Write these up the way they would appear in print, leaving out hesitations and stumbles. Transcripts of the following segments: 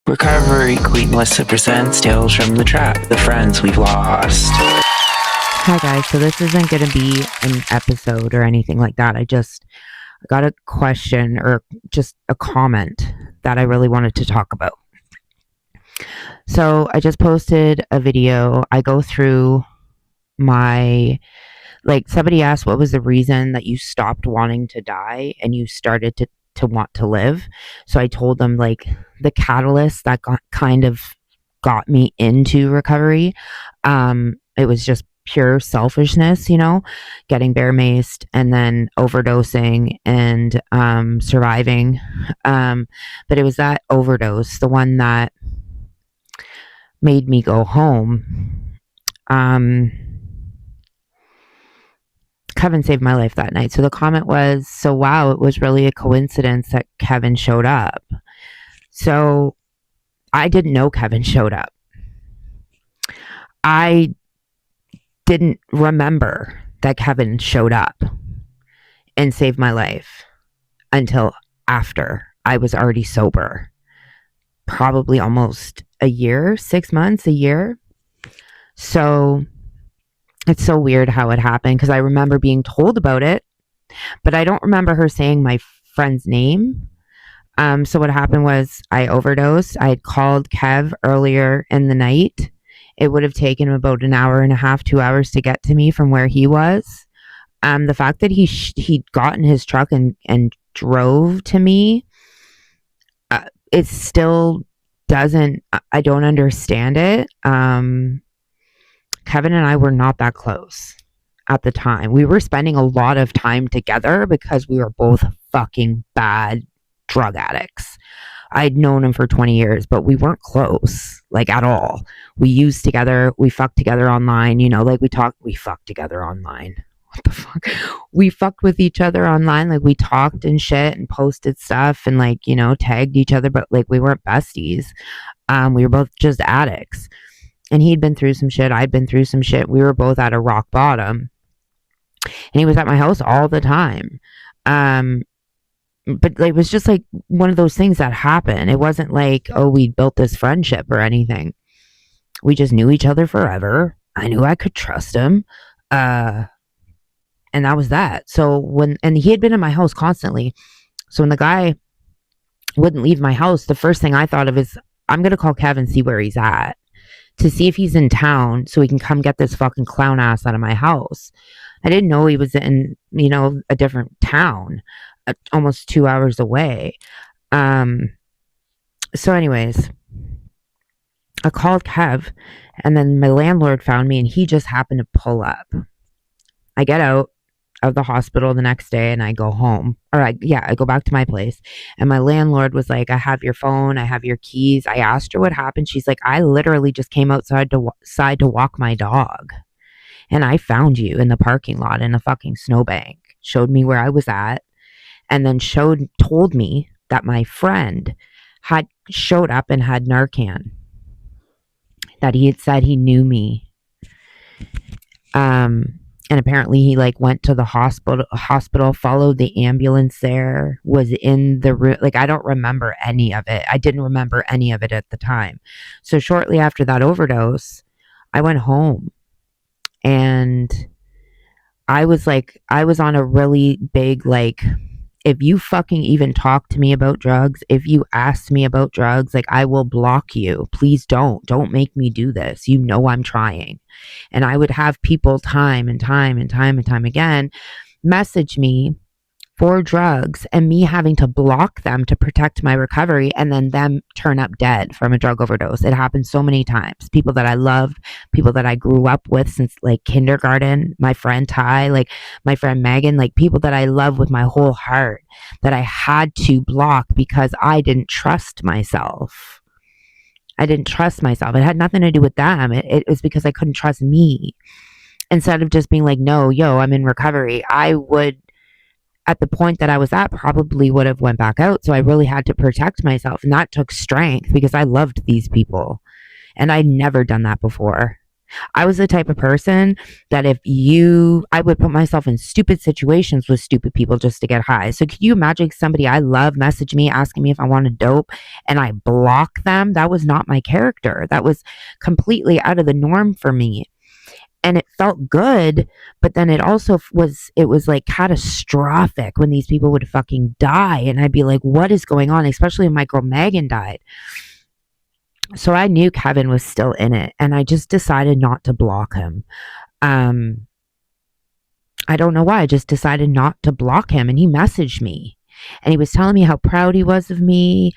Recovery Queen Melissa presents Tales from the Trap, the friends we've lost. Hi guys, so this isn't going to be an episode or anything like that. I got a question or just a comment that I really wanted to talk about. So I just posted a video. I go through somebody asked what was the reason that you stopped wanting to die and you started to want to live. So I told them the catalyst that got me into recovery. It was just pure selfishness, getting bear maced and then overdosing and surviving. But it was that overdose, the one that made me go home. Kevin saved my life that night. So the comment was, so wow, it was really a coincidence that Kevin showed up. So I didn't know Kevin showed up. I didn't remember that Kevin showed up and saved my life until after I was already sober. Probably almost a year, 6 months, a year. So it's so weird how it happened because I remember being told about it, but I don't remember her saying my friend's name. So what happened was I overdosed. I had called Kev earlier in the night. It would have taken him about an hour and a half, 2 hours to get to me from where he was. The fact that he'd got in his truck and drove to me, it still doesn't, I don't understand it. Kevin and I were not that close at the time. We were spending a lot of time together because we were both fucking bad drug addicts. I'd known him for 20 years, but we weren't close, at all. We used together, we fucked together online, we fucked together online. What the fuck? We fucked with each other online, we talked and shit and posted stuff and tagged each other, but we weren't besties. We were both just addicts. And he'd been through some shit, I'd been through some shit. We were both at a rock bottom. And he was at my house all the time. But it was just one of those things that happened. It wasn't we built this friendship or anything. We just knew each other forever. I knew I could trust him. And that was that. So and he had been in my house constantly. So when the guy wouldn't leave my house, the first thing I thought of is, I'm going to call Kevin, see where he's at, to see if he's in town so he can come get this fucking clown ass out of my house. I didn't know he was in, a different town, almost 2 hours away. So anyways, I called Kev and then my landlord found me and he just happened to pull up. I get out of the hospital the next day and I go home. I go back to my place and my landlord was like, I have your phone, I have your keys. I asked her what happened. She's like, I literally just came outside to walk my dog and I found you in the parking lot in a fucking snowbank. Showed me where I was at and then told me that my friend had showed up and had Narcan, that he had said he knew me. And apparently he went to the hospital, followed the ambulance there, was in the room. I don't remember any of it. I didn't remember any of it at the time. So shortly after that overdose, I went home and I was on a really big, if you fucking even talk to me about drugs, if you ask me about drugs, I will block you. Please don't make me do this. I'm trying. And I would have people time and time again message me for drugs and me having to block them to protect my recovery and then them turn up dead from a drug overdose. It happened so many times. People that I loved, people that I grew up with since kindergarten, my friend Ty, my friend Megan, people that I love with my whole heart that I had to block because I didn't trust myself. I didn't trust myself. It had nothing to do with them. It was because I couldn't trust me. Instead of just being no, I'm in recovery, I would, at the point that I was at, probably would have went back out. So I really had to protect myself. And that took strength because I loved these people. And I'd never done that before. I was the type of person that I would put myself in stupid situations with stupid people just to get high. So could you imagine somebody I love message me asking me if I wanted dope and I block them? That was not my character. That was completely out of the norm for me. And it felt good, but then it was like catastrophic when these people would fucking die. And I'd be like, what is going on? Especially when my girl Megan died. So I knew Kevin was still in it, and I just decided not to block him. Um, I don't know why. I just decided not to block him, and he messaged me, and he was telling me how proud he was of me,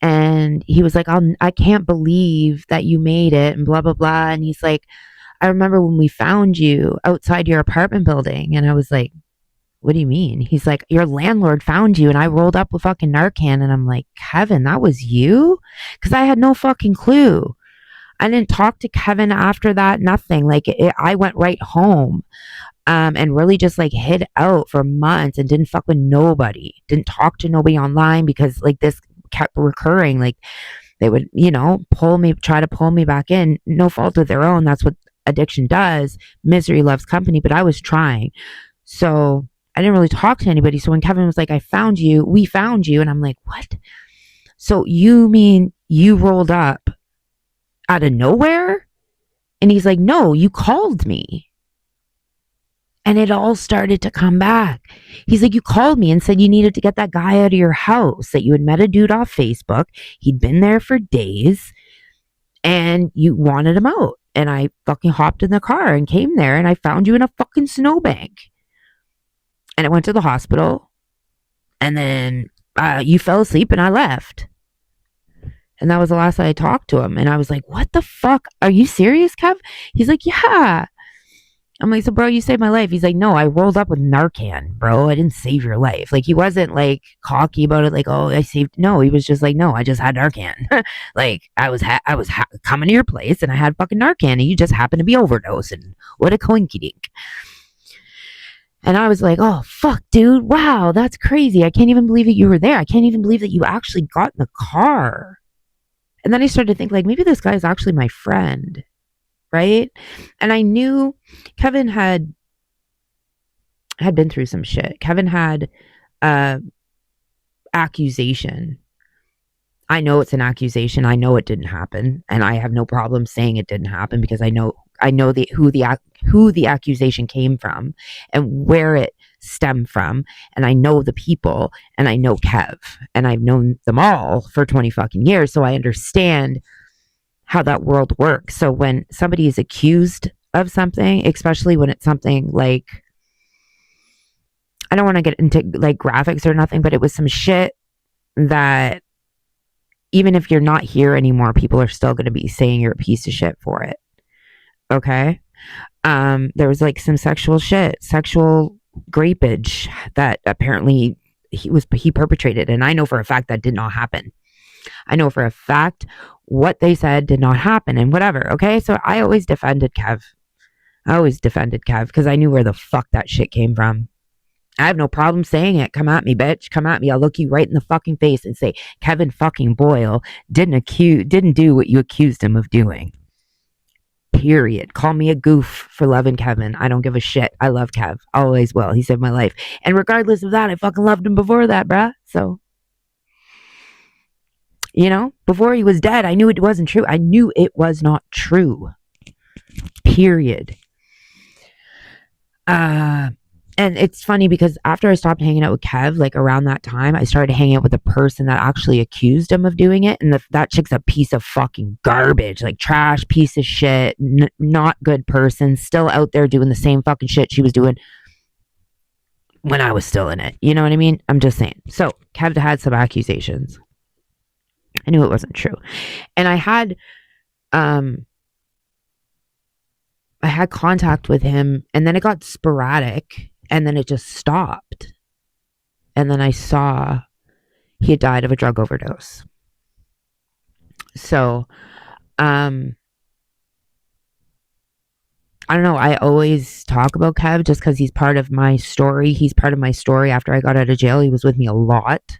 and he was like, I can't believe that you made it, and blah blah blah. And he's like, I remember when we found you outside your apartment building, and I was like, what do you mean? He's like, your landlord found you and I rolled up with fucking Narcan. And I'm like, Kevin, that was you? Because I had no fucking clue. I didn't talk to Kevin after that, nothing. I went right home and really just like hid out for months and didn't fuck with nobody. Didn't talk to nobody online because like this kept recurring. Like they would, try to pull me back in. No fault of their own. That's what addiction does. Misery loves company, but I was trying. So I didn't really talk to anybody. So when Kevin was like, we found you. And I'm like, what? So you mean you rolled up out of nowhere? And he's like, no, you called me. And it all started to come back. He's like, you called me and said you needed to get that guy out of your house, that you had met a dude off Facebook. He'd been there for days and you wanted him out. And I fucking hopped in the car and came there and I found you in a fucking snowbank. And I went to the hospital, and then you fell asleep, and I left. And that was the last I talked to him. And I was like, what the fuck? Are you serious, Kev? He's like, yeah. I'm like, so bro, you saved my life. He's like, no, I rolled up with Narcan, bro. I didn't save your life. Like, he wasn't like cocky about it. Like, oh, I saved. No, he was just like, no, I just had Narcan. Like, I was coming to your place and I had fucking Narcan and you just happened to be overdosing. What a coinky dink. And I was like, oh, fuck, dude. Wow, that's crazy. I can't even believe that you were there. I can't even believe that you actually got in the car. And then I started to think, like, maybe this guy is actually my friend, right? And I knew Kevin had been through some shit. Kevin had accusation. I know it's an accusation. I know it didn't happen, and I have no problem saying it didn't happen because I know who the accusation came from and where it stemmed from, and I know the people, and I know Kev, and I've known them all for 20 fucking years, so I understand how that world works. So when somebody is accused of something, especially when it's something like, I don't want to get into like graphics or nothing, but it was some shit that even if you're not here anymore, people are still going to be saying you're a piece of shit for it. Okay. There was like some sexual grapeage that apparently he perpetrated. And I know for a fact that did not happen. I know for a fact what they said did not happen and whatever. Okay. So I always defended Kev. Because I knew where the fuck that shit came from. I have no problem saying it. Come at me, bitch. Come at me. I'll look you right in the fucking face and say, Kevin fucking Boyle didn't do what you accused him of doing. Period. Call me a goof for loving Kevin. I don't give a shit. I love Kev. Always will. He saved my life. And regardless of that, I fucking loved him before that, bruh. So, before he was dead, I knew it wasn't true. I knew it was not true. Period. And it's funny because after I stopped hanging out with Kev, like around that time, I started hanging out with the person that actually accused him of doing it. And that chick's a piece of fucking garbage, like trash, piece of shit, not good person, still out there doing the same fucking shit she was doing when I was still in it. You know what I mean? I'm just saying. So Kev had some accusations. I knew it wasn't true. And I had contact with him, and then it got sporadic. And then it just stopped. And then I saw he had died of a drug overdose. So, I don't know. I always talk about Kev just because he's part of my story. He's part of my story after I got out of jail. He was with me a lot.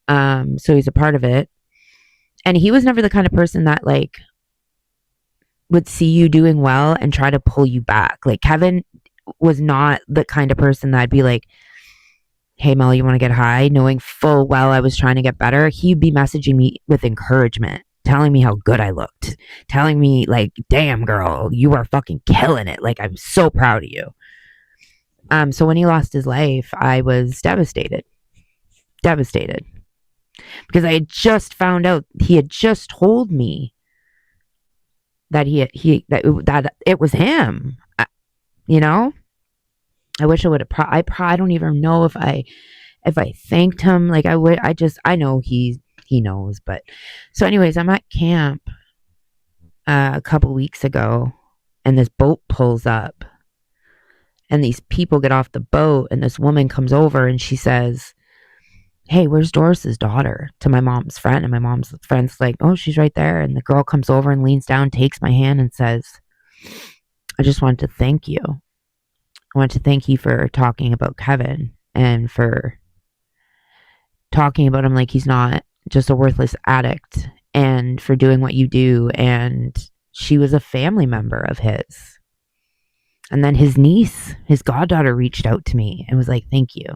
So he's a part of it. And he was never the kind of person that, like, would see you doing well and try to pull you back. Like Kevin was not the kind of person that'd be like, hey Mel, you want to get high? Knowing full well I was trying to get better. He'd be messaging me with encouragement, telling me how good I looked, telling me like, damn girl, you are fucking killing it. Like, I'm so proud of you. So when he lost his life, I was devastated. Devastated. Because I had just found out, he had just told me that that it was him. You know? I wish I would have I don't even know if I thanked him. Like I know he knows, but so anyways, I'm at camp a couple weeks ago, and this boat pulls up, and these people get off the boat, and this woman comes over and she says, hey, where's Doris's daughter? To my mom's friend, and my mom's friend's like, oh, she's right there. And the girl comes over and leans down, takes my hand, and says, I just wanted to thank you. I want to thank you for talking about Kevin and for talking about him like he's not just a worthless addict, and for doing what you do. And she was a family member of his. And then his niece, his goddaughter, reached out to me and was like, thank you.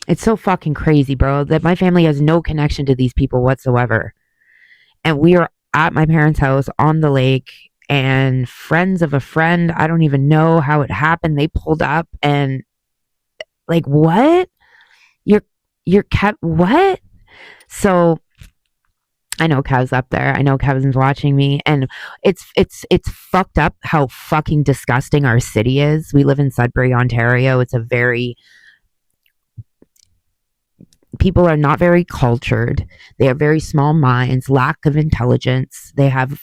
It's so fucking crazy, bro, that my family has no connection to these people whatsoever. And we are at my parents' house on the lake, and friends of a friend, I don't even know how it happened, they pulled up and like, what? You're Kev, what? So I know Kev's up there. I know Kevin's watching me, and it's fucked up how fucking disgusting our city is. We live in Sudbury, Ontario. It's a very, people are not very cultured. They have very small minds, lack of intelligence. They have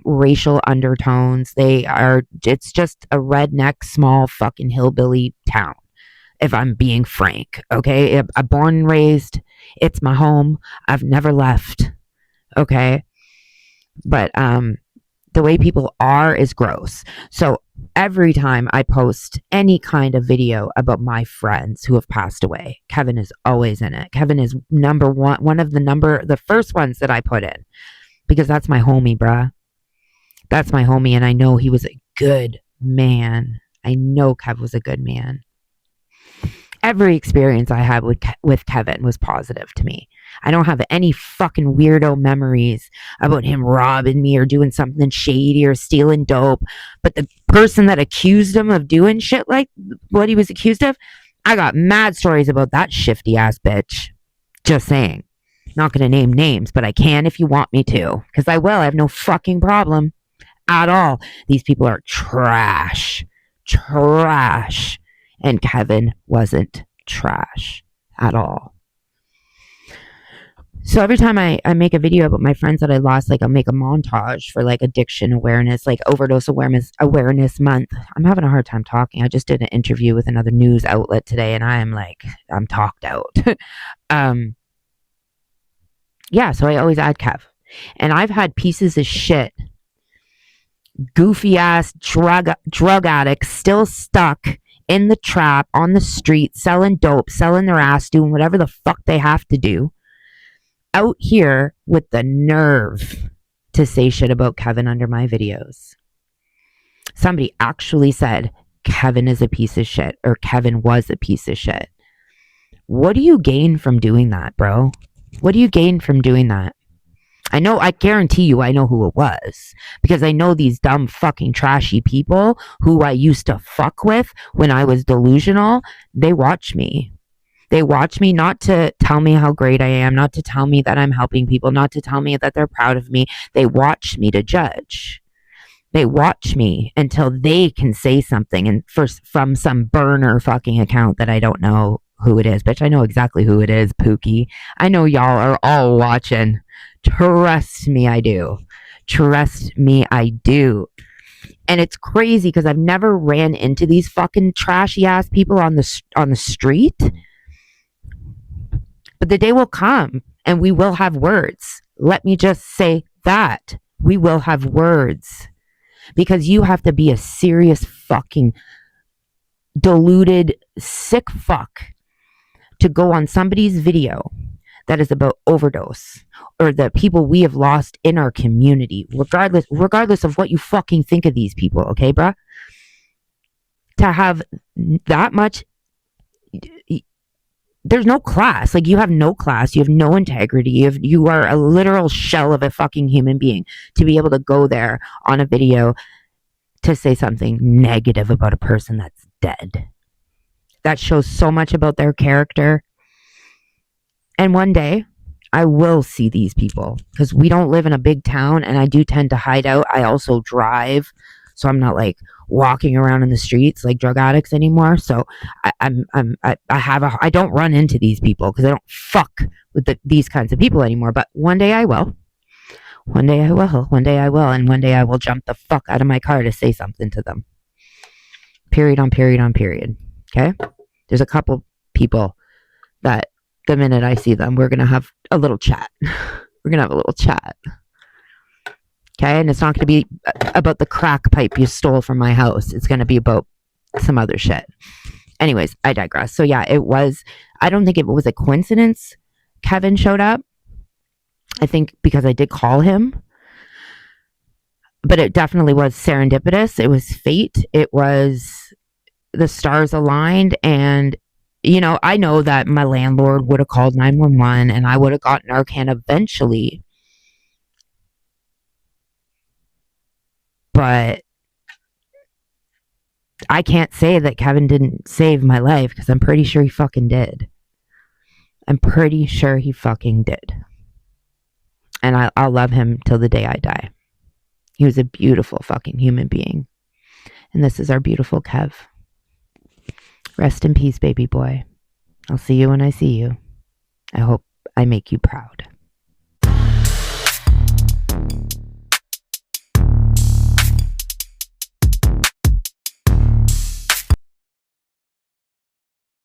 racial undertones. It's just a redneck, small fucking hillbilly town, if I'm being frank. Okay. I'm born and raised. It's my home. I've never left. Okay. But the way people are is gross. So every time I post any kind of video about my friends who have passed away, Kevin is always in it. Kevin is number one of the first ones that I put in, because that's my homie, bruh. That's my homie, and I know he was a good man. I know Kev was a good man. Every experience I had with Kevin was positive to me. I don't have any fucking weirdo memories about him robbing me or doing something shady or stealing dope. But the person that accused him of doing shit like what he was accused of, I got mad stories about that shifty ass bitch. Just saying. Not going to name names, but I can if you want me to. Because I will. I have no fucking problem at all. These people are trash. Trash. And Kevin wasn't trash at all. So every time I make a video about my friends that I lost, like I'll make a montage for like addiction awareness, like overdose awareness month. I'm having a hard time talking. I just did an interview with another news outlet today, and I'm talked out. Yeah, so I always add Kev. And I've had pieces of shit, goofy ass drug addicts still stuck in the trap on the street, selling dope, selling their ass, doing whatever the fuck they have to do, out here with the nerve to say shit about Kevin under my videos. Somebody actually said Kevin is a piece of shit, or Kevin was a piece of shit. What do you gain from doing that, bro? What do you gain from doing that? I guarantee you I know who it was, because I know these dumb fucking trashy people who I used to fuck with when I was delusional. They watch me. They watch me not to tell me how great I am, not to tell me that I'm helping people, not to tell me that they're proud of me. They watch me to judge. They watch me until they can say something, and from some burner fucking account that I don't know who it is. Bitch, I know exactly who it is, Pookie. I know y'all are all watching. Trust me, I do. Trust me, I do. And it's crazy because I've never ran into these fucking trashy ass people on the street. But the day will come and we will have words. Let me just say that. We will have words. Because you have to be a serious fucking deluded sick fuck to go on somebody's video that is about overdose, or the people we have lost in our community, regardless of what you fucking think of these people, okay, bruh? To have that much, there's no class. Like, you have no class, you have no integrity, you are a literal shell of a fucking human being to be able to go there on a video to say something negative about a person that's dead. That shows so much about their character. And one day I will see these people, because we don't live in a big town and I do tend to hide out. I also drive, so I'm not like walking around in the streets like drug addicts anymore. So I don't run into these people because I don't fuck with these kinds of people anymore. But one day I will. One day I will. One day I will. And one day I will jump the fuck out of my car to say something to them. Period on period on period. Okay? There's a couple people that the minute I see them, we're going to have a little chat. We're going to have a little chat. Okay? And it's not going to be about the crack pipe you stole from my house. It's going to be about some other shit. Anyways, I digress. So yeah, I don't think it was a coincidence Kevin showed up. I think because I did call him, but it definitely was serendipitous. It was fate. It was the stars aligned. And, I know that my landlord would have called 911 and I would have gotten Narcan eventually. But I can't say that Kevin didn't save my life, because I'm pretty sure he fucking did. I'm pretty sure he fucking did. And I'll love him till the day I die. He was a beautiful fucking human being. And this is our beautiful Kev. Rest in peace, baby boy. I'll see you when I see you. I hope I make you proud.